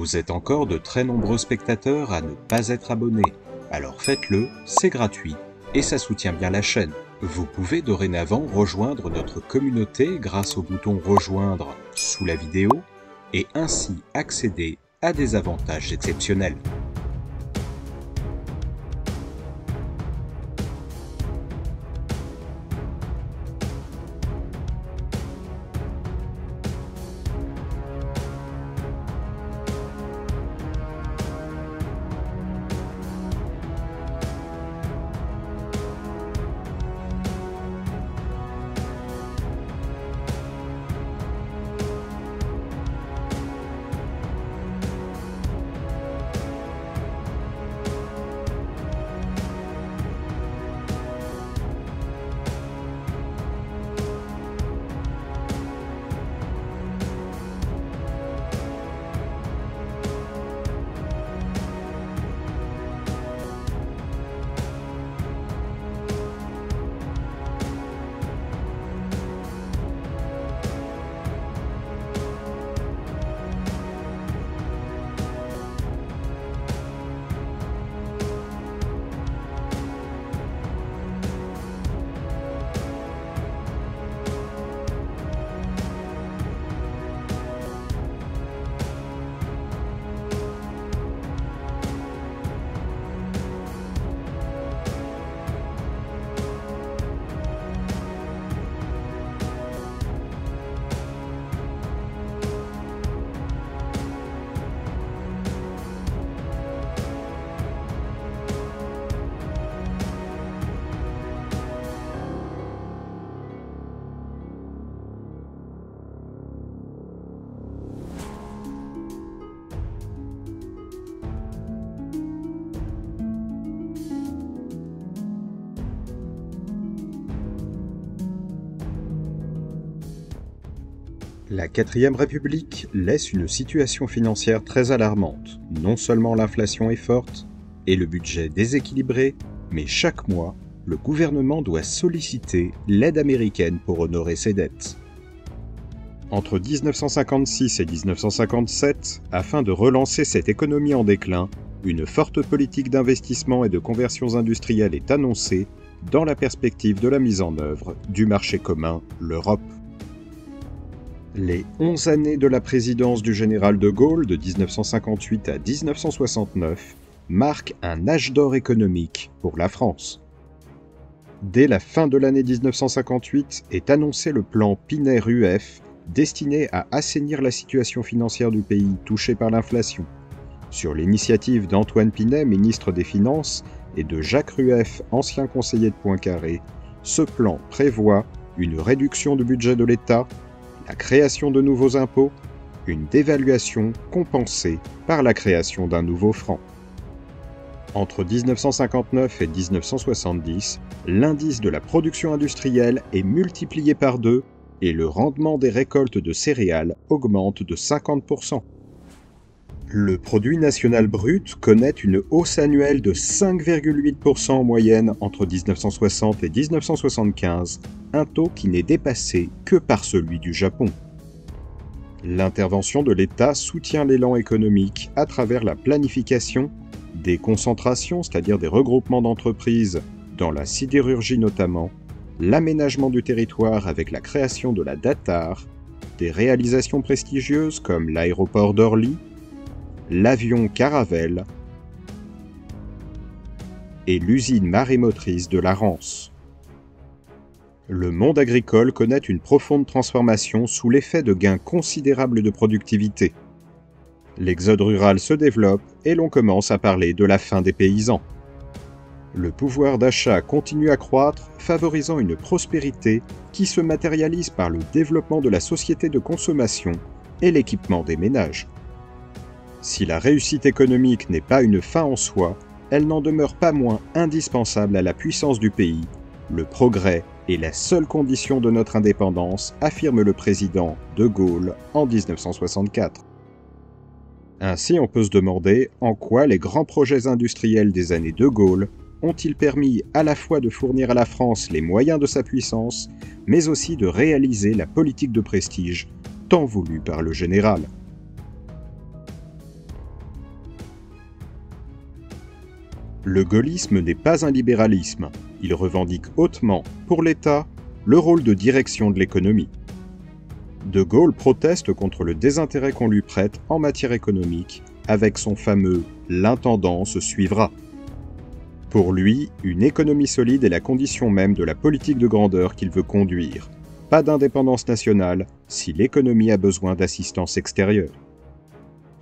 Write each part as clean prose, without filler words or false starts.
Vous êtes encore de très nombreux spectateurs à ne pas être abonnés. Alors faites-le, c'est gratuit et ça soutient bien la chaîne. Vous pouvez dorénavant rejoindre notre communauté grâce au bouton rejoindre sous la vidéo et ainsi accéder à des avantages exceptionnels. La 4e République laisse une situation financière très alarmante. Non seulement l'inflation est forte et le budget déséquilibré, mais chaque mois, le gouvernement doit solliciter l'aide américaine pour honorer ses dettes. Entre 1956 et 1957, afin de relancer cette économie en déclin, une forte politique d'investissement et de conversions industrielles est annoncée dans la perspective de la mise en œuvre du marché commun, l'Europe. Les 11 années de la présidence du général de Gaulle de 1958 à 1969 marquent un âge d'or économique pour la France. Dès la fin de l'année 1958 est annoncé le plan Pinay-Rueff destiné à assainir la situation financière du pays touché par l'inflation. Sur l'initiative d'Antoine Pinay, ministre des Finances, et de Jacques Rueff, ancien conseiller de Poincaré, ce plan prévoit une réduction du budget de l'État, la création de nouveaux impôts, une dévaluation compensée par la création d'un nouveau franc. Entre 1959 et 1970, l'indice de la production industrielle est multiplié par 2 et le rendement des récoltes de céréales augmente de 50%. Le produit national brut connaît une hausse annuelle de 5,8% en moyenne entre 1960 et 1975, un taux qui n'est dépassé que par celui du Japon. L'intervention de l'État soutient l'élan économique à travers la planification, des concentrations, c'est-à-dire des regroupements d'entreprises, dans la sidérurgie notamment, l'aménagement du territoire avec la création de la DATAR, des réalisations prestigieuses comme l'aéroport d'Orly, l'avion Caravelle et l'usine marémotrice de la Rance. Le monde agricole connaît une profonde transformation sous l'effet de gains considérables de productivité. L'exode rural se développe et l'on commence à parler de la fin des paysans. Le pouvoir d'achat continue à croître, favorisant une prospérité qui se matérialise par le développement de la société de consommation et l'équipement des ménages. Si la réussite économique n'est pas une fin en soi, elle n'en demeure pas moins indispensable à la puissance du pays. Le progrès est la seule condition de notre indépendance, affirme le président de Gaulle en 1964. Ainsi, on peut se demander en quoi les grands projets industriels des années de Gaulle ont-ils permis à la fois de fournir à la France les moyens de sa puissance, mais aussi de réaliser la politique de prestige tant voulue par le général. Le gaullisme n'est pas un libéralisme. Il revendique hautement, pour l'État, le rôle de direction de l'économie. De Gaulle proteste contre le désintérêt qu'on lui prête en matière économique avec son fameux « l'intendance suivra ». Pour lui, une économie solide est la condition même de la politique de grandeur qu'il veut conduire. Pas d'indépendance nationale si l'économie a besoin d'assistance extérieure.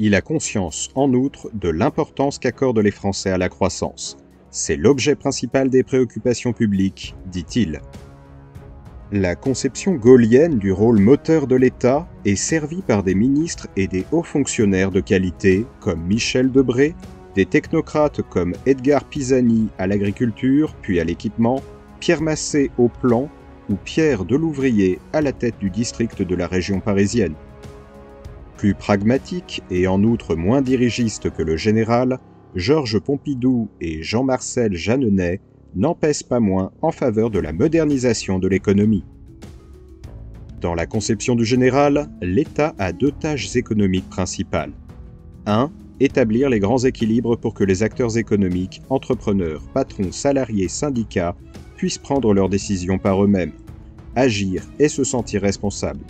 Il a conscience, en outre, de l'importance qu'accordent les Français à la croissance. C'est l'objet principal des préoccupations publiques, dit-il. La conception gaullienne du rôle moteur de l'État est servie par des ministres et des hauts fonctionnaires de qualité comme Michel Debré, des technocrates comme Edgar Pisani à l'agriculture puis à l'équipement, Pierre Massé au plan ou Pierre Delouvrier à la tête du district de la région parisienne. Plus pragmatique et en outre moins dirigiste que le général, Georges Pompidou et Jean-Marcel Jeanneney n'en pèsent pas moins en faveur de la modernisation de l'économie. Dans la conception du général, l'État a deux tâches économiques principales. 1. Établir les grands équilibres pour que les acteurs économiques, entrepreneurs, patrons, salariés, syndicats, puissent prendre leurs décisions par eux-mêmes, agir et se sentir responsables.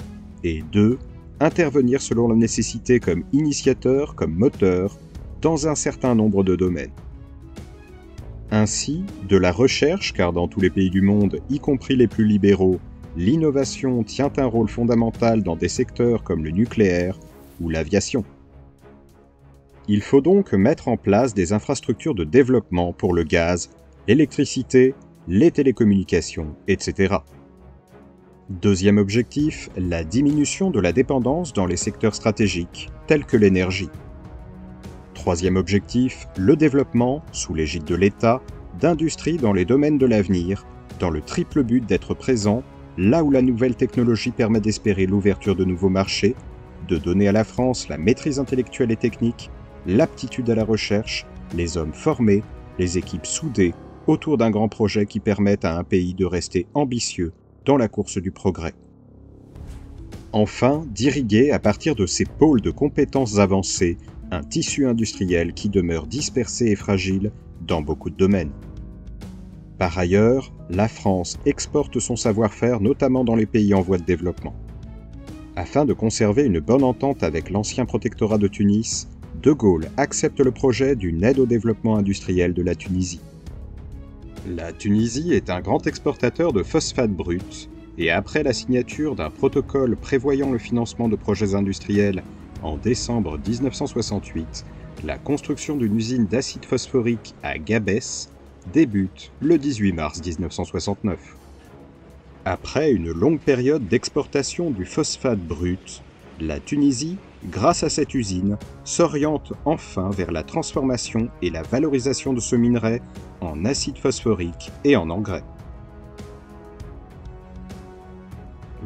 Et 2. Intervenir selon la nécessité comme initiateur, comme moteur, dans un certain nombre de domaines. Ainsi, de la recherche, car dans tous les pays du monde, y compris les plus libéraux, l'innovation tient un rôle fondamental dans des secteurs comme le nucléaire ou l'aviation. Il faut donc mettre en place des infrastructures de développement pour le gaz, l'électricité, les télécommunications, etc. Deuxième objectif, la diminution de la dépendance dans les secteurs stratégiques, tels que l'énergie. Troisième objectif, le développement, sous l'égide de l'État, d'industries dans les domaines de l'avenir, dans le triple but d'être présent là où la nouvelle technologie permet d'espérer l'ouverture de nouveaux marchés, de donner à la France la maîtrise intellectuelle et technique, l'aptitude à la recherche, les hommes formés, les équipes soudées autour d'un grand projet qui permette à un pays de rester ambitieux dans la course du progrès. Enfin, d'irriguer à partir de ces pôles de compétences avancées un tissu industriel qui demeure dispersé et fragile dans beaucoup de domaines. Par ailleurs, la France exporte son savoir-faire notamment dans les pays en voie de développement. Afin de conserver une bonne entente avec l'ancien protectorat de Tunis, De Gaulle accepte le projet d'une aide au développement industriel de la Tunisie. La Tunisie est un grand exportateur de phosphate brut, et après la signature d'un protocole prévoyant le financement de projets industriels en décembre 1968, la construction d'une usine d'acide phosphorique à Gabès débute le 18 mars 1969. Après une longue période d'exportation du phosphate brut, la Tunisie, grâce à cette usine, s'oriente enfin vers la transformation et la valorisation de ce minerai en acide phosphorique et en engrais.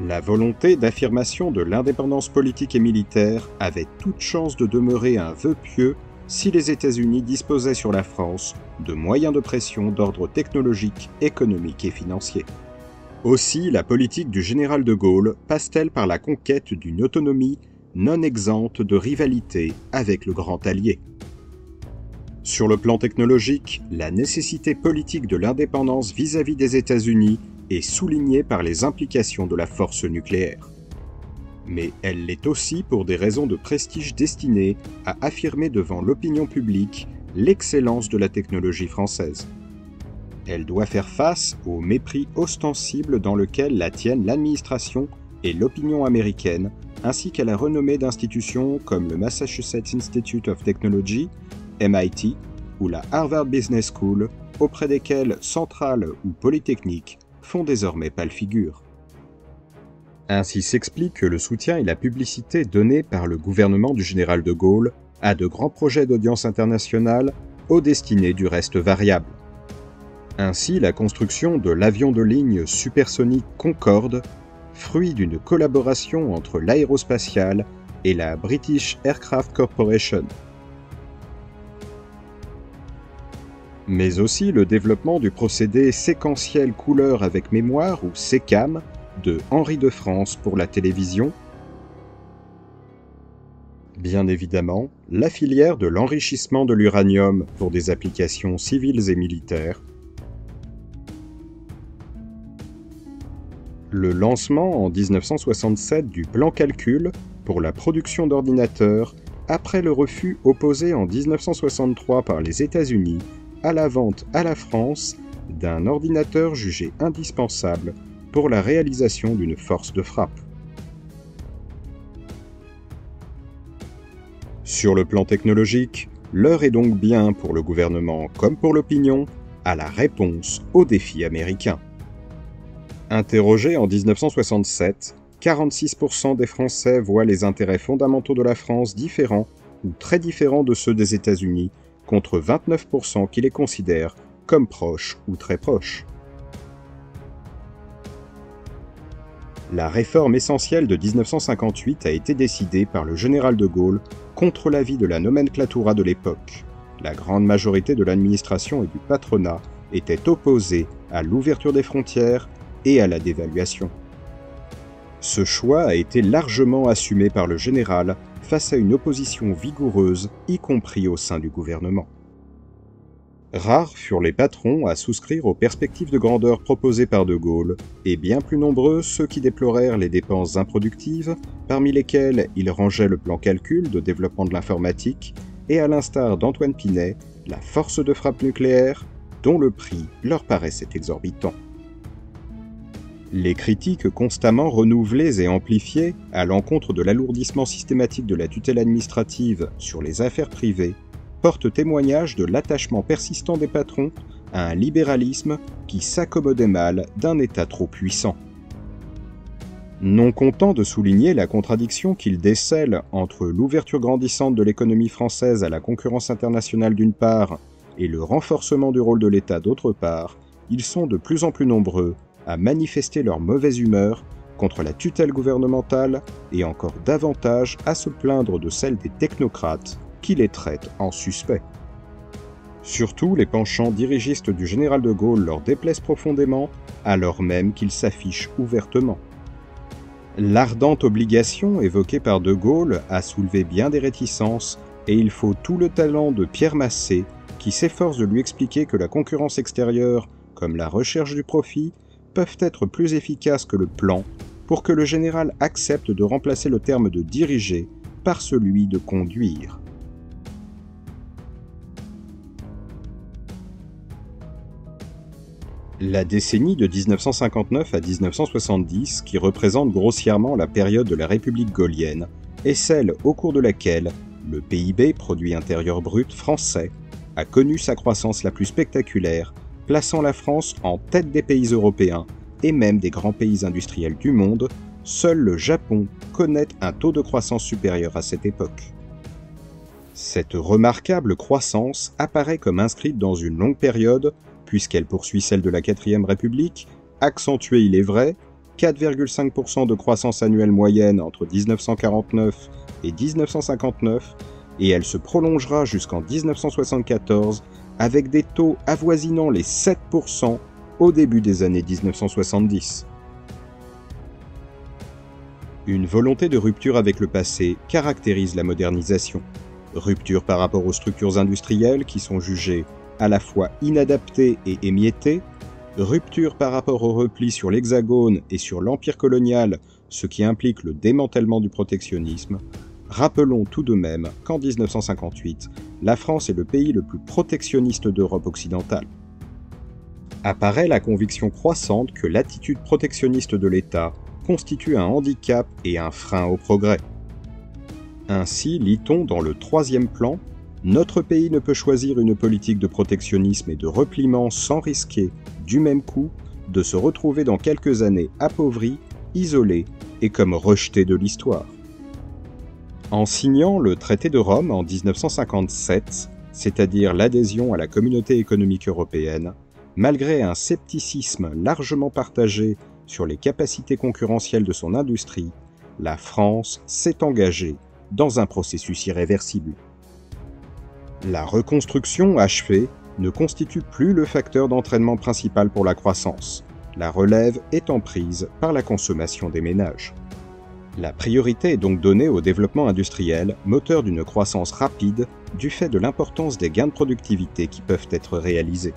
La volonté d'affirmation de l'indépendance politique et militaire avait toute chance de demeurer un vœu pieux si les États-Unis disposaient sur la France de moyens de pression d'ordre technologique, économique et financier. Aussi, la politique du général de Gaulle passe-t-elle par la conquête d'une autonomie non exempte de rivalité avec le grand allié. Sur le plan technologique, la nécessité politique de l'indépendance vis-à-vis des États-Unis est soulignée par les implications de la force nucléaire. Mais elle l'est aussi pour des raisons de prestige destinées à affirmer devant l'opinion publique l'excellence de la technologie française. Elle doit faire face au mépris ostensible dans lequel la tiennent l'administration et l'opinion américaine, ainsi qu'à la renommée d'institutions comme le Massachusetts Institute of Technology, MIT, ou la Harvard Business School, auprès desquelles Centrale ou Polytechnique font désormais pâle figure. Ainsi s'explique le soutien et la publicité donnés par le gouvernement du général de Gaulle à de grands projets d'audience internationale aux destinées du reste variable. Ainsi, la construction de l'avion de ligne supersonique Concorde, fruit d'une collaboration entre l'aérospatiale et la British Aircraft Corporation. Mais aussi le développement du procédé séquentiel couleur avec mémoire ou SECAM de Henri de France pour la télévision, Bien évidemment, la filière de l'enrichissement de l'uranium pour des applications civiles et militaires, le lancement en 1967 du plan calcul pour la production d'ordinateurs après le refus opposé en 1963 par les États-Unis à la vente à la France d'un ordinateur jugé indispensable pour la réalisation d'une force de frappe. Sur le plan technologique, l'heure est donc bien pour le gouvernement comme pour l'opinion à la réponse aux défis américains. Interrogés en 1967, 46% des Français voient les intérêts fondamentaux de la France différents ou très différents de ceux des États-Unis, contre 29% qui les considèrent comme proches ou très proches. La réforme essentielle de 1958 a été décidée par le général de Gaulle contre l'avis de la nomenclatura de l'époque. La grande majorité de l'administration et du patronat était opposée à l'ouverture des frontières et à la dévaluation. Ce choix a été largement assumé par le général face à une opposition vigoureuse, y compris au sein du gouvernement. Rares furent les patrons à souscrire aux perspectives de grandeur proposées par de Gaulle, et bien plus nombreux ceux qui déplorèrent les dépenses improductives, parmi lesquels il rangeait le plan calcul de développement de l'informatique, et à l'instar d'Antoine Pinet, la force de frappe nucléaire, dont le prix leur paraissait exorbitant. Les critiques constamment renouvelées et amplifiées à l'encontre de l'alourdissement systématique de la tutelle administrative sur les affaires privées portent témoignage de l'attachement persistant des patrons à un libéralisme qui s'accommodait mal d'un État trop puissant. Non content de souligner la contradiction qu'ils décèlent entre l'ouverture grandissante de l'économie française à la concurrence internationale d'une part et le renforcement du rôle de l'État d'autre part, ils sont de plus en plus nombreux à manifester leur mauvaise humeur contre la tutelle gouvernementale et encore davantage à se plaindre de celle des technocrates qui les traitent en suspects. Surtout, les penchants dirigistes du général de Gaulle leur déplaisent profondément, alors même qu'ils s'affichent ouvertement. L'ardente obligation évoquée par de Gaulle a soulevé bien des réticences et il faut tout le talent de Pierre Massé qui s'efforce de lui expliquer que la concurrence extérieure, comme la recherche du profit, peuvent être plus efficaces que le plan pour que le général accepte de remplacer le terme de diriger par celui de conduire. La décennie de 1959 à 1970, qui représente grossièrement la période de la République gaullienne, est celle au cours de laquelle le PIB, produit intérieur brut français, a connu sa croissance la plus spectaculaire, plaçant la France en tête des pays européens et même des grands pays industriels du monde. Seul le Japon connaît un taux de croissance supérieur à cette époque. Cette remarquable croissance apparaît comme inscrite dans une longue période, puisqu'elle poursuit celle de la 4e République, accentuée il est vrai, 4,5% de croissance annuelle moyenne entre 1949 et 1959, et elle se prolongera jusqu'en 1974 avec des taux avoisinant les 7% au début des années 1970. Une volonté de rupture avec le passé caractérise la modernisation. Rupture par rapport aux structures industrielles qui sont jugées à la fois inadaptées et émiettées, rupture par rapport au repli sur l'Hexagone et sur l'Empire colonial, ce qui implique le démantèlement du protectionnisme. Rappelons tout de même qu'en 1958, la France est le pays le plus protectionniste d'Europe occidentale. Apparaît la conviction croissante que l'attitude protectionniste de l'État constitue un handicap et un frein au progrès. Ainsi, lit-on dans le 3e plan, « Notre pays ne peut choisir une politique de protectionnisme et de repliement sans risquer, du même coup, de se retrouver dans quelques années appauvri, isolé et comme rejeté de l'histoire. » En signant le traité de Rome en 1957, c'est-à-dire l'adhésion à la Communauté économique européenne, malgré un scepticisme largement partagé sur les capacités concurrentielles de son industrie, la France s'est engagée dans un processus irréversible. La reconstruction achevée ne constitue plus le facteur d'entraînement principal pour la croissance, la relève étant prise par la consommation des ménages. La priorité est donc donnée au développement industriel, moteur d'une croissance rapide du fait de l'importance des gains de productivité qui peuvent être réalisés.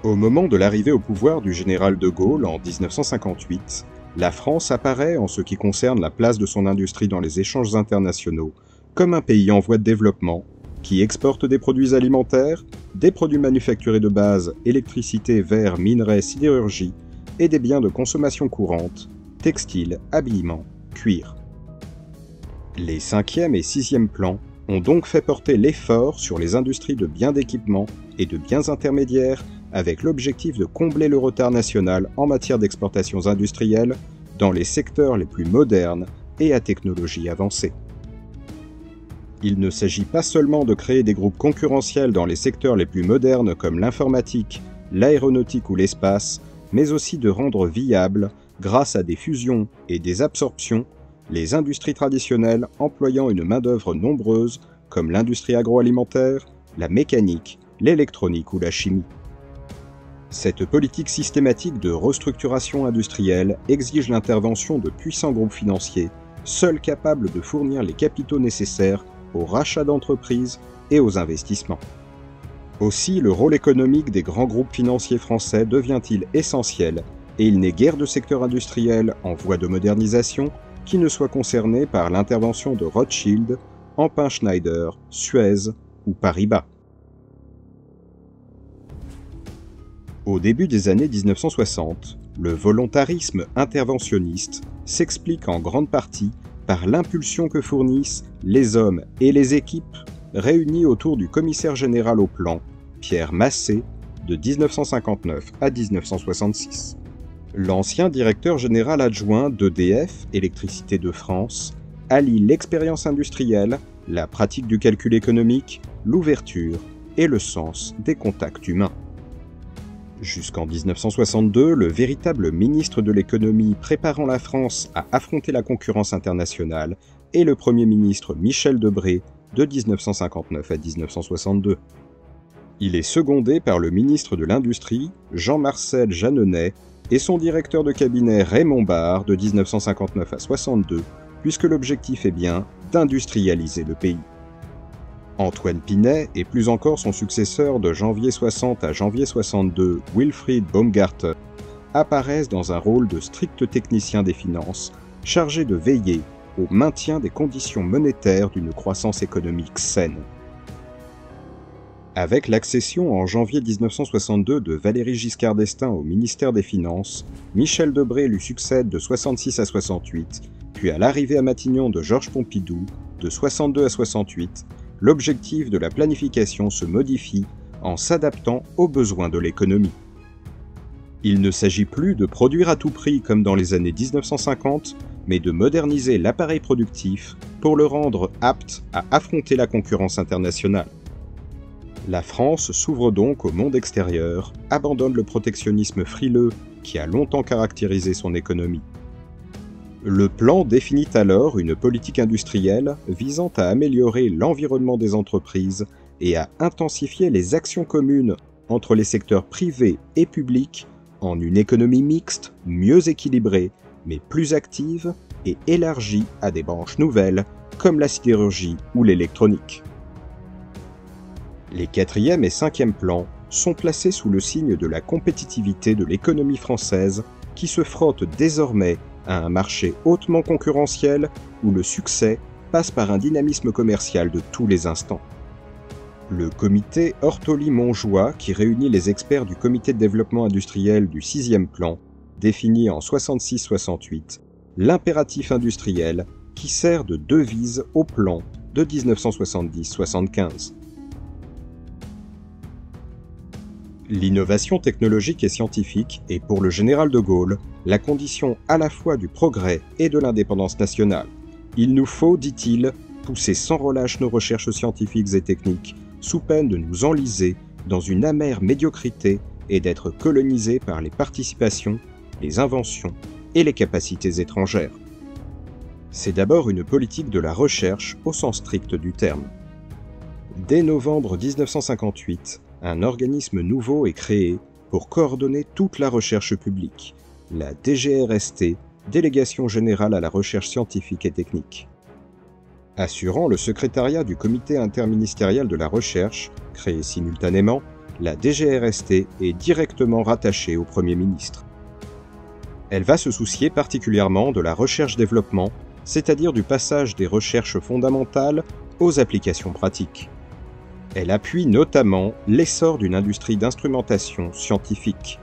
Au moment de l'arrivée au pouvoir du général de Gaulle en 1958, la France apparaît, en ce qui concerne la place de son industrie dans les échanges internationaux, comme un pays en voie de développement, qui exporte des produits alimentaires, des produits manufacturés de base, électricité, verre, minerais, sidérurgie, et des biens de consommation courante, textiles, habillement, cuir. Les 5e et 6e plans ont donc fait porter l'effort sur les industries de biens d'équipement et de biens intermédiaires avec l'objectif de combler le retard national en matière d'exportations industrielles dans les secteurs les plus modernes et à technologie avancée. Il ne s'agit pas seulement de créer des groupes concurrentiels dans les secteurs les plus modernes comme l'informatique, l'aéronautique ou l'espace, mais aussi de rendre viables, grâce à des fusions et des absorptions, les industries traditionnelles employant une main-d'œuvre nombreuse comme l'industrie agroalimentaire, la mécanique, l'électronique ou la chimie. Cette politique systématique de restructuration industrielle exige l'intervention de puissants groupes financiers, seuls capables de fournir les capitaux nécessaires au rachat d'entreprises et aux investissements. Aussi, le rôle économique des grands groupes financiers français devient-il essentiel, et il n'est guère de secteur industriel en voie de modernisation qui ne soit concerné par l'intervention de Rothschild, Empin Schneider, Suez ou Paribas. Au début des années 1960, le volontarisme interventionniste s'explique en grande partie par l'impulsion que fournissent les hommes et les équipes réunis autour du commissaire général au plan, Pierre Massé, de 1959 à 1966. L'ancien directeur général adjoint d'EDF, Électricité de France, allie l'expérience industrielle, la pratique du calcul économique, l'ouverture et le sens des contacts humains. Jusqu'en 1962, le véritable ministre de l'économie préparant la France à affronter la concurrence internationale est le Premier ministre Michel Debré de 1959 à 1962. Il est secondé par le ministre de l'Industrie, Jean-Marcel Jeanneney, et son directeur de cabinet Raymond Barre de 1959 à 62, puisque l'objectif est bien d'industrialiser le pays. Antoine Pinet, et plus encore son successeur de janvier 60 à janvier 62, Wilfried Baumgarten, apparaissent dans un rôle de strict technicien des finances, chargé de veiller au maintien des conditions monétaires d'une croissance économique saine. Avec l'accession en janvier 1962 de Valéry Giscard d'Estaing au ministère des Finances, Michel Debré lui succède de 66 à 68, puis à l'arrivée à Matignon de Georges Pompidou, de 62 à 68, l'objectif de la planification se modifie en s'adaptant aux besoins de l'économie. Il ne s'agit plus de produire à tout prix comme dans les années 1950, mais de moderniser l'appareil productif pour le rendre apte à affronter la concurrence internationale. La France s'ouvre donc au monde extérieur, abandonne le protectionnisme frileux qui a longtemps caractérisé son économie. Le plan définit alors une politique industrielle visant à améliorer l'environnement des entreprises et à intensifier les actions communes entre les secteurs privés et publics en une économie mixte, mieux équilibrée, mais plus active et élargie à des branches nouvelles comme la sidérurgie ou l'électronique. Les 4e et 5e plans sont placés sous le signe de la compétitivité de l'économie française qui se frotte désormais à un marché hautement concurrentiel où le succès passe par un dynamisme commercial de tous les instants. Le comité Ortoli-Montjoie, qui réunit les experts du comité de développement industriel du 6e plan, définit en 66-68 l'impératif industriel qui sert de devise au plan de 1970-75. L'innovation technologique et scientifique est pour le général de Gaulle la condition à la fois du progrès et de l'indépendance nationale. Il nous faut, dit-il, pousser sans relâche nos recherches scientifiques et techniques, sous peine de nous enliser dans une amère médiocrité et d'être colonisés par les participations, les inventions et les capacités étrangères. C'est d'abord une politique de la recherche au sens strict du terme. Dès novembre 1958, un organisme nouveau est créé pour coordonner toute la recherche publique, la DGRST, Délégation générale à la recherche scientifique et technique. Assurant le secrétariat du comité interministériel de la recherche, créé simultanément, la DGRST est directement rattachée au Premier ministre. Elle va se soucier particulièrement de la recherche-développement, c'est-à-dire du passage des recherches fondamentales aux applications pratiques. Elle appuie notamment l'essor d'une industrie d'instrumentation scientifique.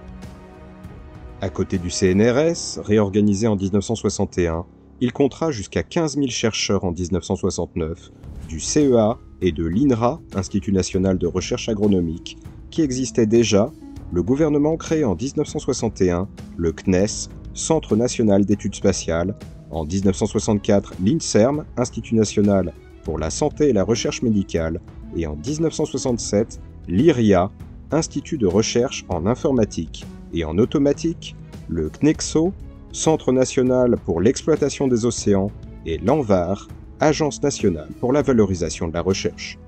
À côté du CNRS, réorganisé en 1961, il comptera jusqu'à 15 000 chercheurs en 1969, du CEA et de l'INRA, Institut national de recherche agronomique, qui existait déjà. Le gouvernement crée en 1961 le CNES, Centre national d'études spatiales, en 1964 l'INSERM, Institut national pour la santé et la recherche médicale, et en 1967 l'IRIA, Institut de recherche en informatique et en automatique, le CNEXO, Centre national pour l'exploitation des océans, et l'ANVAR, Agence nationale pour la valorisation de la recherche.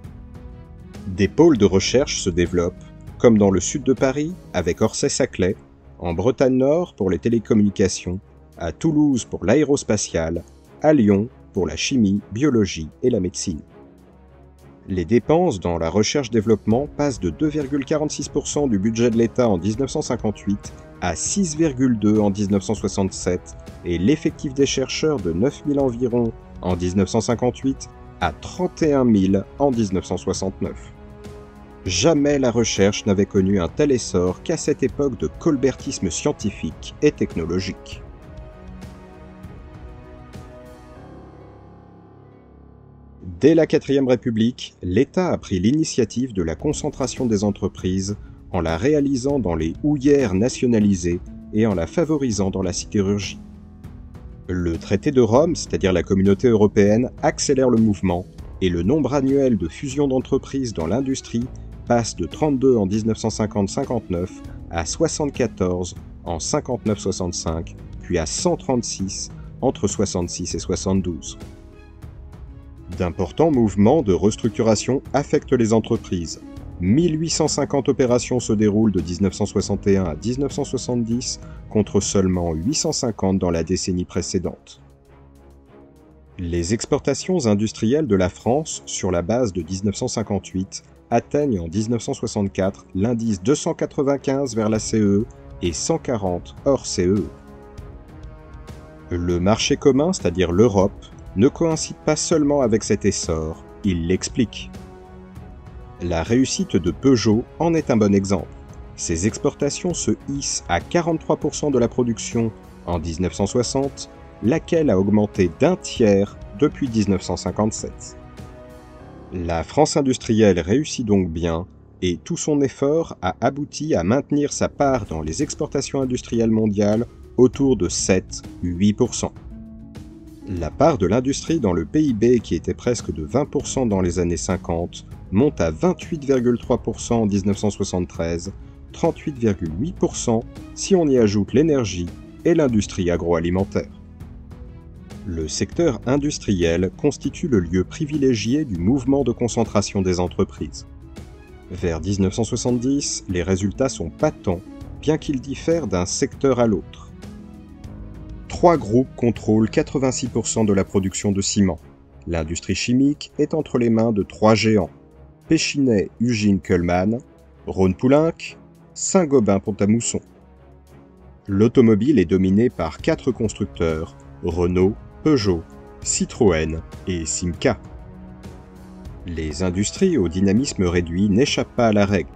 Des pôles de recherche se développent, comme dans le sud de Paris avec Orsay-Saclay, en Bretagne Nord pour les télécommunications, à Toulouse pour l'aérospatiale, à Lyon pour la chimie, biologie et la médecine. Les dépenses dans la recherche-développement passent de 2,46% du budget de l'État en 1958 à 6,2% en 1967 et l'effectif des chercheurs de 9 000 environ en 1958 à 31 000 en 1969. Jamais la recherche n'avait connu un tel essor qu'à cette époque de colbertisme scientifique et technologique. Dès la 4e République, l'État a pris l'initiative de la concentration des entreprises en la réalisant dans les houillères nationalisées et en la favorisant dans la sidérurgie. Le traité de Rome, c'est-à-dire la Communauté européenne, accélère le mouvement et le nombre annuel de fusions d'entreprises dans l'industrie passe de 32 en 1950-59 à 74 en 59-65, puis à 136 entre 66 et 72. D'importants mouvements de restructuration affectent les entreprises. 1850 opérations se déroulent de 1961 à 1970 contre seulement 850 dans la décennie précédente. Les exportations industrielles de la France, sur la base de 1958, atteignent en 1964 l'indice 295 vers la CE et 140 hors CE. Le marché commun, c'est-à-dire l'Europe, ne coïncide pas seulement avec cet essor, il l'explique. La réussite de Peugeot en est un bon exemple. Ses exportations se hissent à 43% de la production en 1960, laquelle a augmenté d'1 tiers depuis 1957. La France industrielle réussit donc bien, et tout son effort a abouti à maintenir sa part dans les exportations industrielles mondiales autour de 7-8%. La part de l'industrie dans le PIB, qui était presque de 20% dans les années 50, monte à 28,3% en 1973, 38,8% si on y ajoute l'énergie et l'industrie agroalimentaire. Le secteur industriel constitue le lieu privilégié du mouvement de concentration des entreprises. Vers 1970, les résultats sont patents, bien qu'ils diffèrent d'un secteur à l'autre. 3 groupes contrôlent 86% de la production de ciment. L'industrie chimique est entre les mains de 3 géants: Pechiney, Ugine, Kuhlmann, Rhône-Poulenc, Saint-Gobain, Pont-à-Mousson. L'automobile est dominée par 4 constructeurs: Renault, Peugeot, Citroën et Simca. Les industries au dynamisme réduit n'échappent pas à la règle.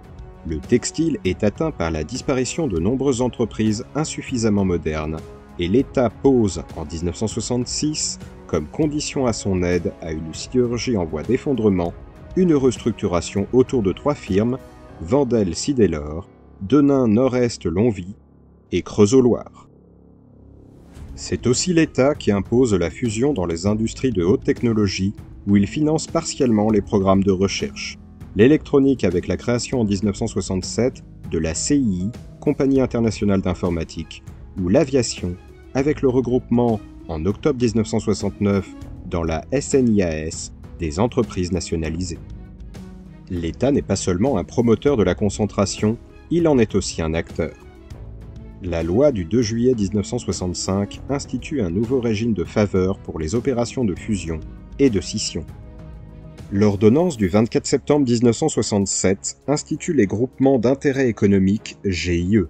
Le textile est atteint par la disparition de nombreuses entreprises insuffisamment modernes, et l'État pose en 1966, comme condition à son aide à une sidérurgie en voie d'effondrement, une restructuration autour de 3 firmes, Wendel-Sidélor, Denain Nord-Est Longvie et Creusot-Loire. C'est aussi l'État qui impose la fusion dans les industries de haute technologie, où il finance partiellement les programmes de recherche. L'électronique avec la création en 1967 de la CII, Compagnie internationale d'informatique, ou l'aviation avec le regroupement en octobre 1969 dans la SNIAS des entreprises nationalisées. L'État n'est pas seulement un promoteur de la concentration, il en est aussi un acteur. La loi du 2 juillet 1965 institue un nouveau régime de faveur pour les opérations de fusion et de scission. L'ordonnance du 24 septembre 1967 institue les groupements d'intérêt économique GIE.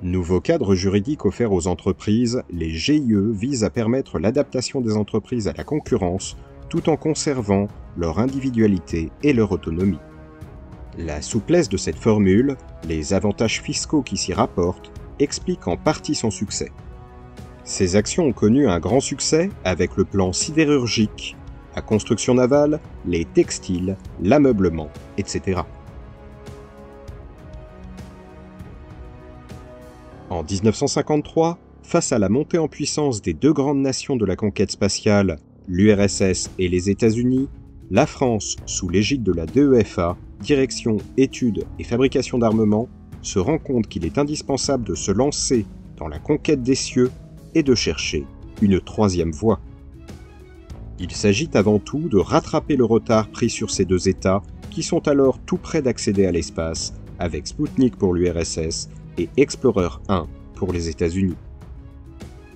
Nouveau cadre juridique offert aux entreprises, les GIE visent à permettre l'adaptation des entreprises à la concurrence tout en conservant leur individualité et leur autonomie. La souplesse de cette formule, les avantages fiscaux qui s'y rapportent, expliquent en partie son succès. Ces actions ont connu un grand succès avec le plan sidérurgique, la construction navale, les textiles, l'ameublement, etc. En 1953, face à la montée en puissance des deux grandes nations de la conquête spatiale, l'URSS et les États-Unis, la France, sous l'égide de la DEFA, Direction, Études et Fabrication d'Armement, se rend compte qu'il est indispensable de se lancer dans la conquête des cieux et de chercher une troisième voie. Il s'agit avant tout de rattraper le retard pris sur ces deux États qui sont alors tout près d'accéder à l'espace avec Sputnik pour l'URSS et Explorer 1 pour les États-Unis.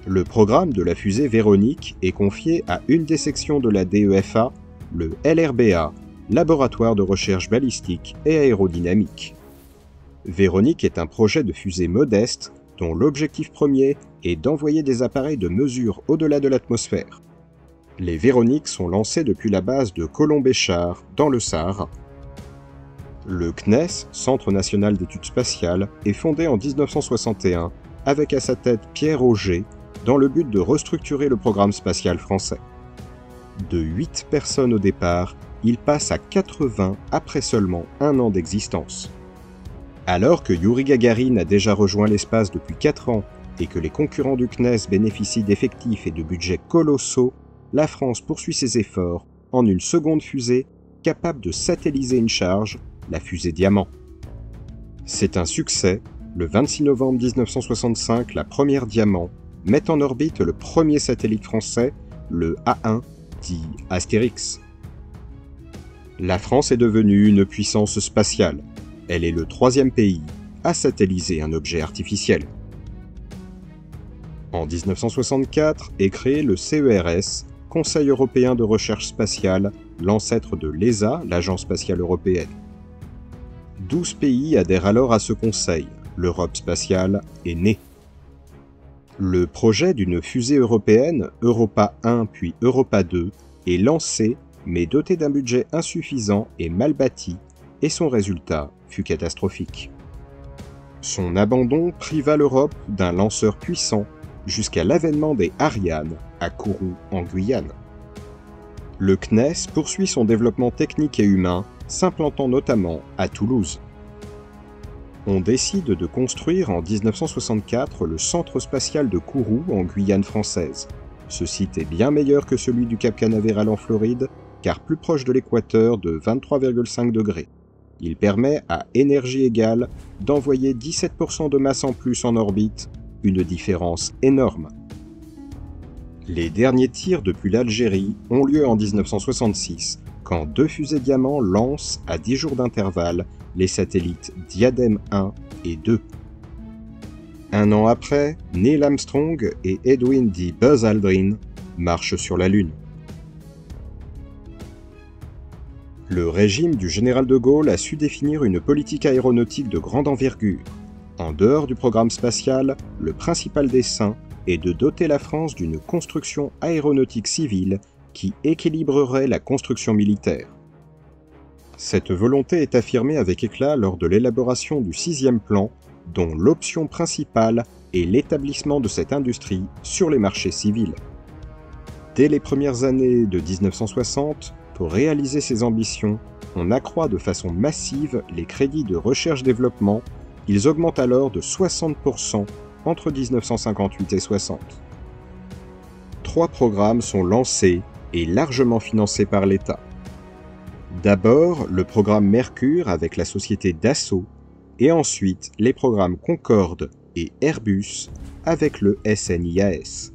Le programme de la fusée Véronique est confié à une des sections de la DEFA, le LRBA, Laboratoire de recherche balistique et aérodynamique. Véronique est un projet de fusée modeste dont l'objectif premier est d'envoyer des appareils de mesure au-delà de l'atmosphère. Les Véroniques sont lancées depuis la base de Colombéchard, dans le Sahara. Le CNES, Centre national d'études spatiales, est fondé en 1961 avec à sa tête Pierre Auger, dans le but de restructurer le programme spatial français. De 8 personnes au départ, il passe à 80 après seulement un an d'existence. Alors que Youri Gagarin a déjà rejoint l'espace depuis 4 ans et que les concurrents du CNES bénéficient d'effectifs et de budgets colossaux, la France poursuit ses efforts en une seconde fusée capable de satelliser une charge, la fusée Diamant. C'est un succès. Le 26 novembre 1965, la première Diamant met en orbite le premier satellite français, le A1, dit Astérix. La France est devenue une puissance spatiale. Elle est le 3e pays à satelliser un objet artificiel. En 1964 est créé le CERS, Conseil européen de recherche spatiale, l'ancêtre de l'ESA, l'Agence spatiale européenne. 12 pays adhèrent alors à ce conseil. L'Europe spatiale est née. Le projet d'une fusée européenne, Europa 1 puis Europa 2, est lancé mais doté d'un budget insuffisant et mal bâti, et son résultat fut catastrophique. Son abandon priva l'Europe d'un lanceur puissant jusqu'à l'avènement des Ariane à Kourou en Guyane. Le CNES poursuit son développement technique et humain, s'implantant notamment à Toulouse. On décide de construire en 1964 le centre spatial de Kourou en Guyane française. Ce site est bien meilleur que celui du Cap Canaveral en Floride, car plus proche de l'équateur de 23,5 degrés. Il permet à énergie égale d'envoyer 17% de masse en plus en orbite, une différence énorme. Les derniers tirs depuis l'Algérie ont lieu en 1966, quand 2 fusées Diamant lancent à 10 jours d'intervalle les satellites Diadème 1 et 2. Un an après, Neil Armstrong et Edwin D. Buzz Aldrin marchent sur la Lune. Le régime du général de Gaulle a su définir une politique aéronautique de grande envergure. En dehors du programme spatial, le principal dessein est de doter la France d'une construction aéronautique civile qui équilibrerait la construction militaire. Cette volonté est affirmée avec éclat lors de l'élaboration du 6e plan, dont l'option principale est l'établissement de cette industrie sur les marchés civils. Dès les premières années de 1960, pour réaliser ces ambitions, on accroît de façon massive les crédits de recherche-développement. Ils augmentent alors de 60% entre 1958 et 60. 3 programmes sont lancés et largement financés par l'État. D'abord, le programme Mercure avec la société Dassault, et ensuite les programmes Concorde et Airbus avec le SNIAS.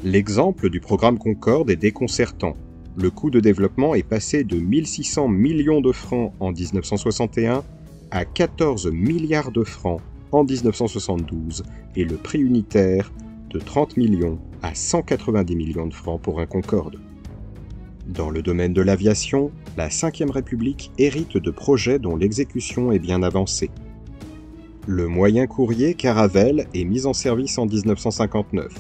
L'exemple du programme Concorde est déconcertant. Le coût de développement est passé de 1600 millions de francs en 1961 à 14 milliards de francs en 1972 et le prix unitaire de 30 millions à 190 millions de francs pour un Concorde. Dans le domaine de l'aviation, la Ve République hérite de projets dont l'exécution est bien avancée. Le moyen courrier Caravelle est mis en service en 1959.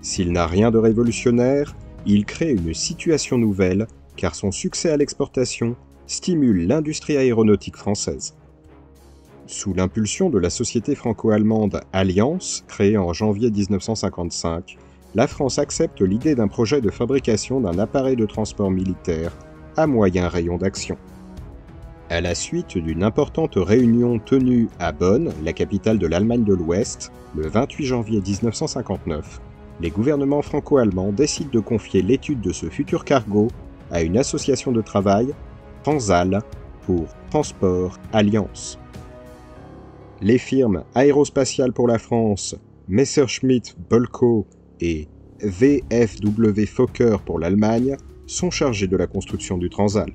S'il n'a rien de révolutionnaire, il crée une situation nouvelle car son succès à l'exportation stimule l'industrie aéronautique française. Sous l'impulsion de la société franco-allemande Alliance, créée en janvier 1955, la France accepte l'idée d'un projet de fabrication d'un appareil de transport militaire à moyen rayon d'action. À la suite d'une importante réunion tenue à Bonn, la capitale de l'Allemagne de l'Ouest, le 28 janvier 1959, les gouvernements franco-allemands décident de confier l'étude de ce futur cargo à une association de travail, Transal, pour Transport Alliance. Les firmes aérospatiales pour la France, Messerschmitt Bölkow et VFW Fokker pour l'Allemagne sont chargés de la construction du Transal.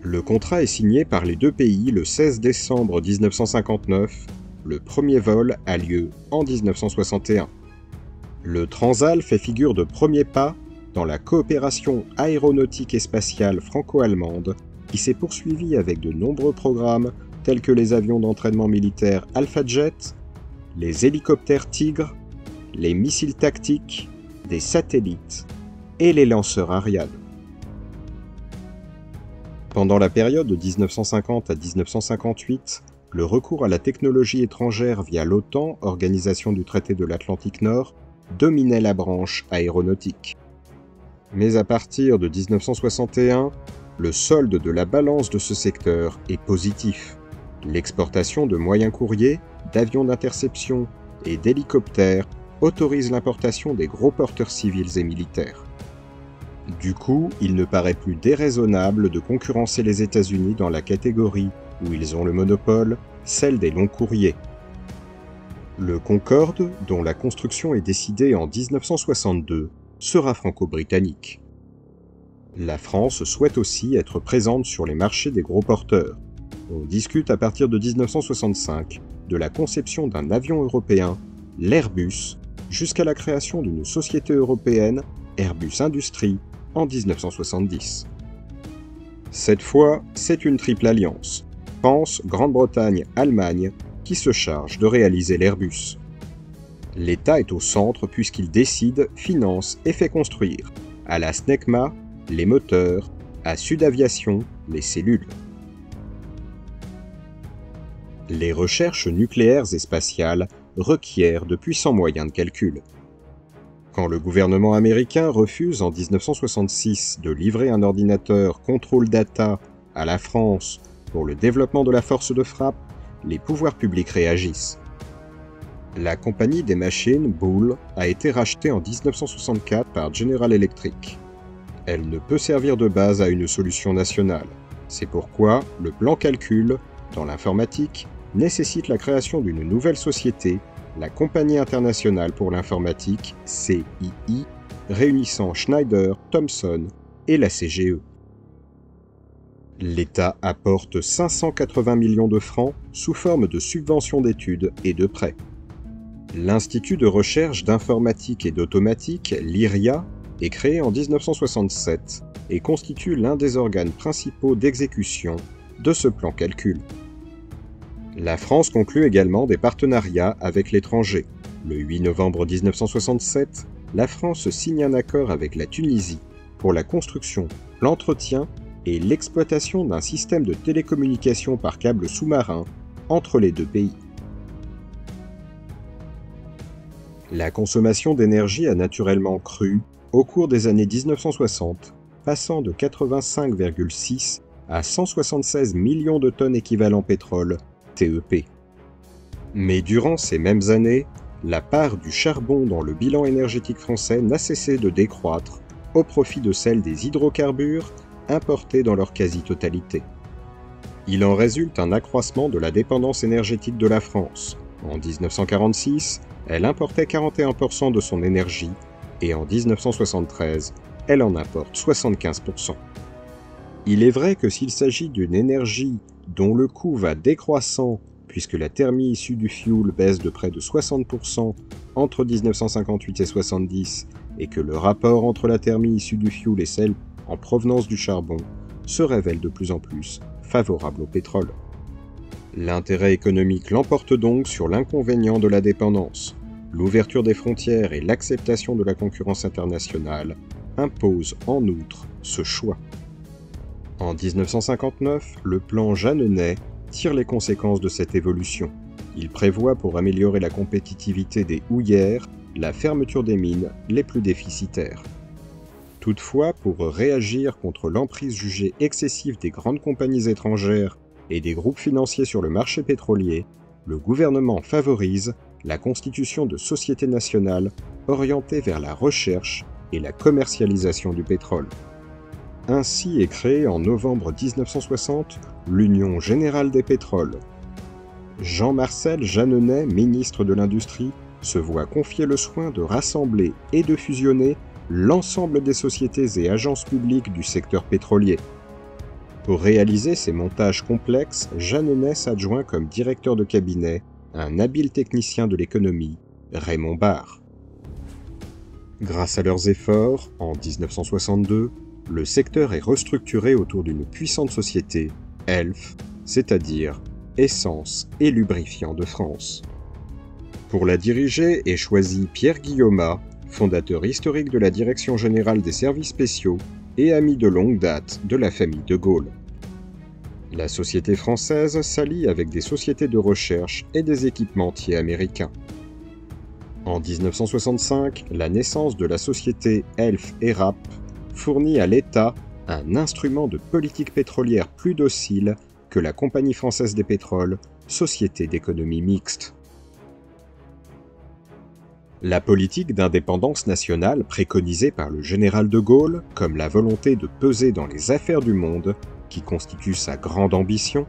Le contrat est signé par les deux pays le 16 décembre 1959. Le premier vol a lieu en 1961. Le Transal fait figure de premier pas dans la coopération aéronautique et spatiale franco-allemande qui s'est poursuivie avec de nombreux programmes tels que les avions d'entraînement militaire Alpha Jet, les hélicoptères Tigre, les missiles tactiques, des satellites et les lanceurs Ariane. Pendant la période de 1950 à 1958, le recours à la technologie étrangère via l'OTAN, Organisation du traité de l'Atlantique Nord, dominait la branche aéronautique. Mais à partir de 1961, le solde de la balance de ce secteur est positif. L'exportation de moyens courriers, d'avions d'interception et d'hélicoptères autorise l'importation des gros porteurs civils et militaires. Du coup, il ne paraît plus déraisonnable de concurrencer les États-Unis dans la catégorie où ils ont le monopole, celle des longs courriers. Le Concorde, dont la construction est décidée en 1962, sera franco-britannique. La France souhaite aussi être présente sur les marchés des gros porteurs. On discute à partir de 1965 de la conception d'un avion européen, l'Airbus, jusqu'à la création d'une société européenne, Airbus Industrie, en 1970. Cette fois, c'est une triple alliance, France, Grande-Bretagne, Allemagne, qui se charge de réaliser l'Airbus. L'État est au centre puisqu'il décide, finance et fait construire. À la SNECMA, les moteurs, à Sudaviation, les cellules. Les recherches nucléaires et spatiales requièrent de puissants moyens de calcul. Quand le gouvernement américain refuse en 1966 de livrer un ordinateur Control Data à la France pour le développement de la force de frappe, les pouvoirs publics réagissent. La compagnie des machines, Ball, a été rachetée en 1964 par General Electric. Elle ne peut servir de base à une solution nationale. C'est pourquoi le plan calcul, dans l'informatique, nécessite la création d'une nouvelle société, la Compagnie internationale pour l'informatique, CII, réunissant Schneider, Thomson et la CGE. L'État apporte 580 millions de francs sous forme de subventions d'études et de prêts. L'Institut de recherche d'informatique et d'automatique, l'IRIA, est créé en 1967 et constitue l'un des organes principaux d'exécution de ce plan calcul. La France conclut également des partenariats avec l'étranger. Le 8 novembre 1967, la France signe un accord avec la Tunisie pour la construction, l'entretien et l'exploitation d'un système de télécommunication par câble sous-marin entre les deux pays. La consommation d'énergie a naturellement cru au cours des années 1960, passant de 85,6 à 176 millions de tonnes équivalent pétrole, TEP. Mais durant ces mêmes années, la part du charbon dans le bilan énergétique français n'a cessé de décroître au profit de celle des hydrocarbures importés dans leur quasi-totalité. Il en résulte un accroissement de la dépendance énergétique de la France. En 1946, elle importait 41% de son énergie et en 1973, elle en importe 75%. Il est vrai que s'il s'agit d'une énergie dont le coût va décroissant puisque la thermie issue du fioul baisse de près de 60% entre 1958 et 70, et que le rapport entre la thermie issue du fioul et celle en provenance du charbon se révèle de plus en plus favorable au pétrole. L'intérêt économique l'emporte donc sur l'inconvénient de la dépendance. L'ouverture des frontières et l'acceptation de la concurrence internationale imposent en outre ce choix. En 1959, le plan Jeanneney tire les conséquences de cette évolution. Il prévoit, pour améliorer la compétitivité des houillères, la fermeture des mines les plus déficitaires. Toutefois, pour réagir contre l'emprise jugée excessive des grandes compagnies étrangères et des groupes financiers sur le marché pétrolier, le gouvernement favorise la constitution de sociétés nationales orientées vers la recherche et la commercialisation du pétrole. Ainsi est créée en novembre 1960 l'Union générale des pétroles. Jean-Marcel Jeanneney, ministre de l'Industrie, se voit confier le soin de rassembler et de fusionner l'ensemble des sociétés et agences publiques du secteur pétrolier. Pour réaliser ces montages complexes, Jeanneney s'adjoint comme directeur de cabinet un habile technicien de l'économie, Raymond Barre. Grâce à leurs efforts, en 1962, le secteur est restructuré autour d'une puissante société, ELF, c'est-à-dire Essence et Lubrifiants de France. Pour la diriger est choisi Pierre Guillaumat, fondateur historique de la Direction générale des services spéciaux et ami de longue date de la famille de Gaulle. La société française s'allie avec des sociétés de recherche et des équipementiers américains. En 1965, la naissance de la société ELF-ERAP fournit à l'État un instrument de politique pétrolière plus docile que la Compagnie française des pétroles, société d'économie mixte. La politique d'indépendance nationale préconisée par le général de Gaulle, comme la volonté de peser dans les affaires du monde, qui constitue sa grande ambition,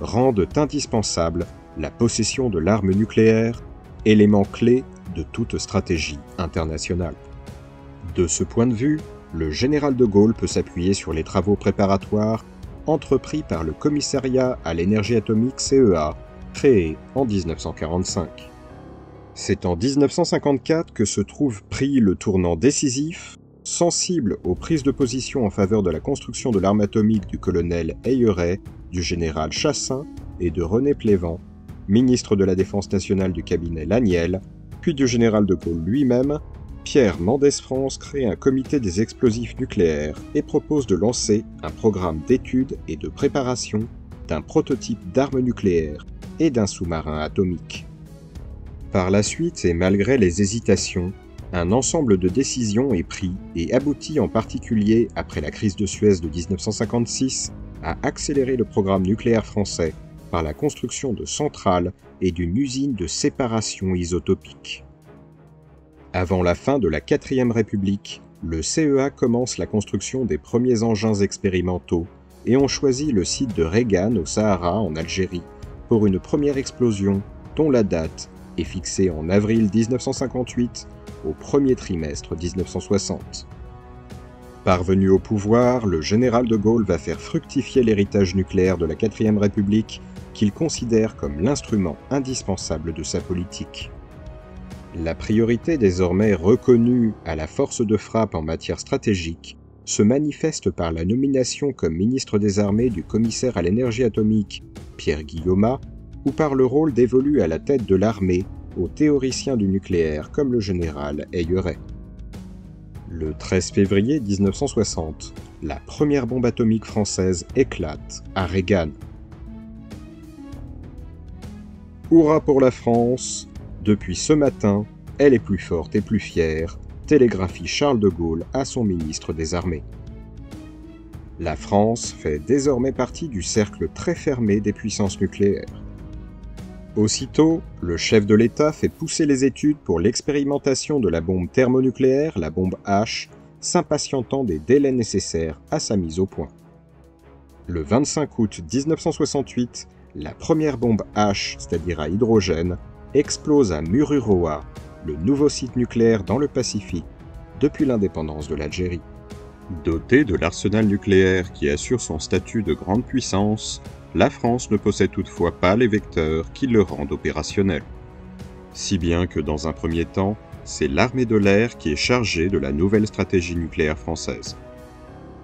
rendent indispensable la possession de l'arme nucléaire, élément clé de toute stratégie internationale. De ce point de vue, le général de Gaulle peut s'appuyer sur les travaux préparatoires entrepris par le Commissariat à l'énergie atomique CEA, créé en 1945. C'est en 1954 que se trouve pris le tournant décisif, sensible aux prises de position en faveur de la construction de l'arme atomique du colonel Eyeret, du général Chassin et de René Plévent, ministre de la Défense nationale du cabinet Laniel, puis du général de Gaulle lui-même. Pierre Mendès France crée un comité des explosifs nucléaires et propose de lancer un programme d'études et de préparation d'un prototype d'arme nucléaire et d'un sous-marin atomique. Par la suite, et malgré les hésitations, un ensemble de décisions est pris et aboutit en particulier, après la crise de Suez de 1956, à accélérer le programme nucléaire français par la construction de centrales et d'une usine de séparation isotopique. Avant la fin de la 4e République, le CEA commence la construction des premiers engins expérimentaux et on choisit le site de Regan au Sahara en Algérie pour une première explosion dont la date est fixée en avril 1958 au premier trimestre 1960. Parvenu au pouvoir, le général de Gaulle va faire fructifier l'héritage nucléaire de la 4e République qu'il considère comme l'instrument indispensable de sa politique. La priorité désormais reconnue à la force de frappe en matière stratégique se manifeste par la nomination comme ministre des Armées du commissaire à l'énergie atomique Pierre Guillaumat ou par le rôle dévolu à la tête de l'armée aux théoriciens du nucléaire comme le général Eyeret. Le 13 février 1960, la première bombe atomique française éclate à Regan. Hurrah pour la France! Depuis ce matin, elle est plus forte et plus fière, télégraphie Charles de Gaulle à son ministre des Armées. La France fait désormais partie du cercle très fermé des puissances nucléaires. Aussitôt, le chef de l'État fait pousser les études pour l'expérimentation de la bombe thermonucléaire, la bombe H, s'impatientant des délais nécessaires à sa mise au point. Le 25 août 1968, la première bombe H, c'est-à-dire à hydrogène, explose à Mururoa, le nouveau site nucléaire dans le Pacifique, depuis l'indépendance de l'Algérie. Doté de l'arsenal nucléaire qui assure son statut de grande puissance, La France ne possède toutefois pas les vecteurs qui le rendent opérationnel. Si bien que dans un premier temps, c'est l'armée de l'air qui est chargée de la nouvelle stratégie nucléaire française.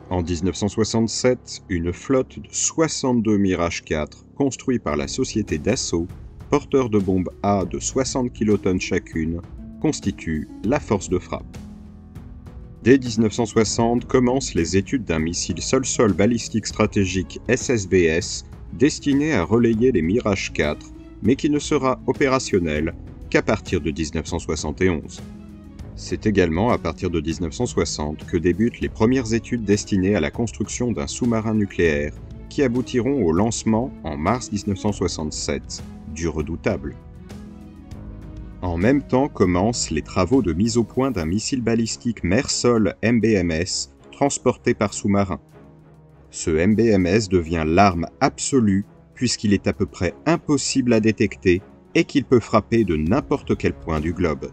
En 1967, une flotte de 62 Mirage 4, construits par la société Dassault, porteurs de bombes A de 60 kilotonnes chacune, constitue la force de frappe. Dès 1960 commencent les études d'un missile sol-sol balistique stratégique SSBS destiné à relayer les Mirage 4, mais qui ne sera opérationnel qu'à partir de 1971. C'est également à partir de 1960 que débutent les premières études destinées à la construction d'un sous-marin nucléaire qui aboutiront au lancement, en mars 1967, du Redoutable. En même temps commencent les travaux de mise au point d'un missile balistique mer-sol MBMS transporté par sous-marin. Ce MBMS devient l'arme absolue puisqu'il est à peu près impossible à détecter et qu'il peut frapper de n'importe quel point du globe.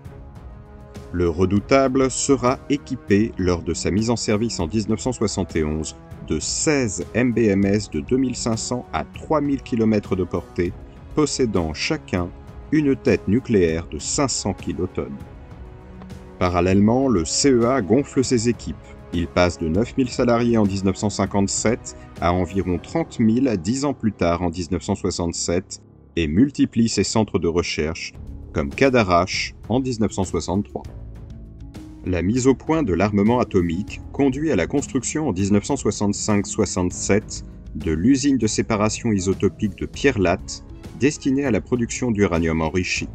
Le Redoutable sera équipé lors de sa mise en service en 1971 de 16 MBMS de 2500 à 3000 km de portée, possédant chacun une tête nucléaire de 500 kilotonnes. Parallèlement, le CEA gonfle ses équipes. Il passe de 9000 salariés en 1957 à environ 30 000 10 ans plus tard en 1967 et multiplie ses centres de recherche, comme Cadarache en 1963. La mise au point de l'armement atomique conduit à la construction en 1965-67 de l'usine de séparation isotopique de Pierre-Latte, destinée à la production d'uranium enrichi.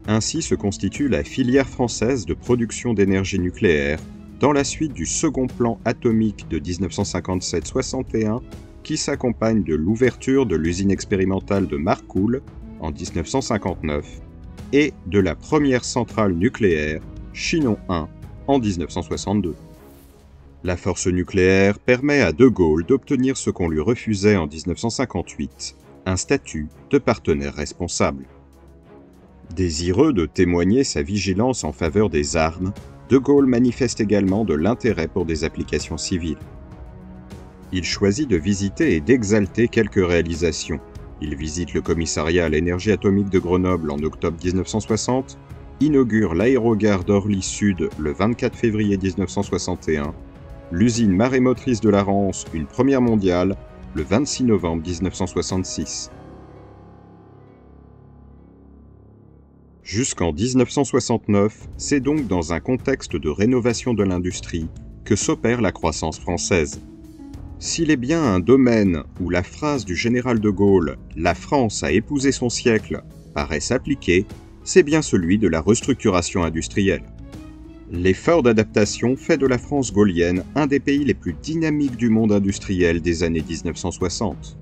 Ainsi se constitue la filière française de production d'énergie nucléaire dans la suite du second plan atomique de 1957-61 qui s'accompagne de l'ouverture de l'usine expérimentale de Marcoule en 1959 et de la première centrale nucléaire, Chinon 1, en 1962. La force nucléaire permet à De Gaulle d'obtenir ce qu'on lui refusait en 1958, un statut de partenaire responsable. Désireux de témoigner sa vigilance en faveur des armes, De Gaulle manifeste également de l'intérêt pour des applications civiles. Il choisit de visiter et d'exalter quelques réalisations. Il visite le commissariat à l'énergie atomique de Grenoble en octobre 1960, inaugure l'aérogare d'Orly Sud le 24 février 1961, l'usine marémotrice de la Rance, une première mondiale, le 26 novembre 1966. Jusqu'en 1969, c'est donc dans un contexte de rénovation de l'industrie que s'opère la croissance française. S'il est bien un domaine où la phrase du général de Gaulle « La France a épousé son siècle » paraît s'appliquer, c'est bien celui de la restructuration industrielle. L'effort d'adaptation fait de la France gaullienne un des pays les plus dynamiques du monde industriel des années 1960.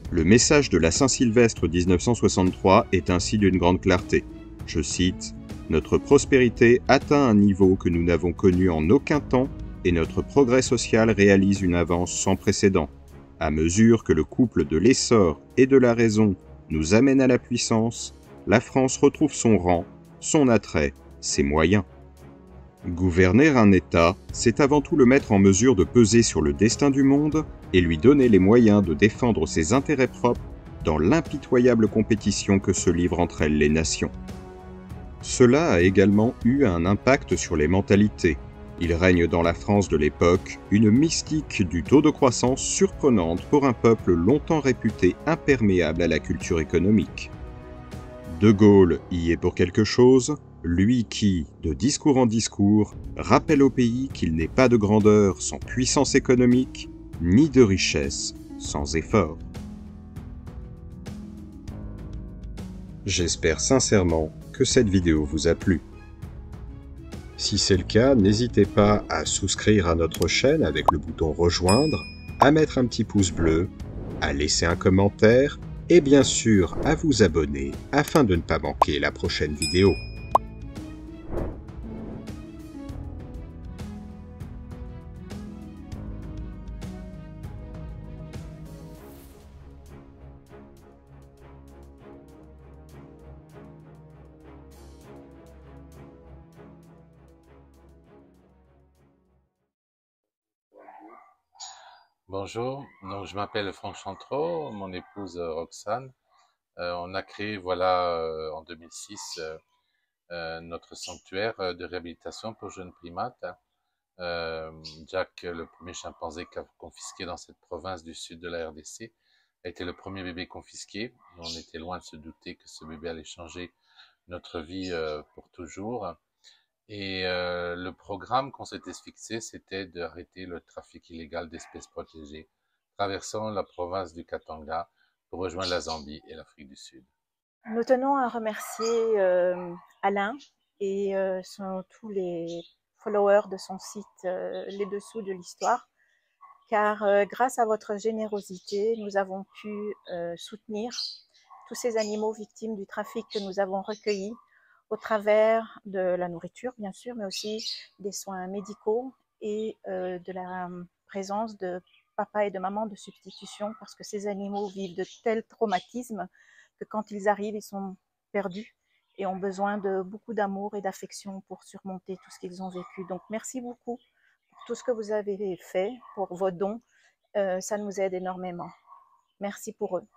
Le message de la Saint-Sylvestre 1963 est ainsi d'une grande clarté. Je cite « Notre prospérité atteint un niveau que nous n'avons connu en aucun temps et notre progrès social réalise une avance sans précédent. À mesure que le couple de l'essor et de la raison nous amène à la puissance, la France retrouve son rang, son attrait, ses moyens. » Gouverner un État, c'est avant tout le mettre en mesure de peser sur le destin du monde et lui donner les moyens de défendre ses intérêts propres dans l'impitoyable compétition que se livrent entre elles les nations. Cela a également eu un impact sur les mentalités. Il règne dans la France de l'époque une mystique du taux de croissance surprenante pour un peuple longtemps réputé imperméable à la culture économique. De Gaulle y est pour quelque chose, lui qui, de discours en discours, rappelle au pays qu'il n'est pas de grandeur sans puissance économique, ni de richesse sans effort. J'espère sincèrement que cette vidéo vous a plu. Si c'est le cas, n'hésitez pas à souscrire à notre chaîne avec le bouton rejoindre, à mettre un petit pouce bleu, à laisser un commentaire et bien sûr à vous abonner afin de ne pas manquer la prochaine vidéo. Bonjour, donc je m'appelle Franck Chantreau, mon épouse Roxane. On a créé, en 2006, notre sanctuaire de réhabilitation pour jeunes primates. Euh, Jack, le premier chimpanzé qu'a confisqué dans cette province du sud de la RDC, a été le premier bébé confisqué. Et on était loin de se douter que ce bébé allait changer notre vie pour toujours. Et le programme qu'on s'était fixé, c'était d'arrêter le trafic illégal d'espèces protégées, traversant la province du Katanga pour rejoindre la Zambie et l'Afrique du Sud. Nous tenons à remercier Alain et tous les followers de son site Les Dessous de l'Histoire, car grâce à votre générosité, nous avons pu soutenir tous ces animaux victimes du trafic que nous avons recueillis au travers de la nourriture, bien sûr, mais aussi des soins médicaux et de la présence de papa et de maman de substitution, parce que ces animaux vivent de tels traumatismes que quand ils arrivent, ils sont perdus et ont besoin de beaucoup d'amour et d'affection pour surmonter tout ce qu'ils ont vécu. Donc merci beaucoup pour tout ce que vous avez fait, pour vos dons. Ça nous aide énormément. Merci pour eux.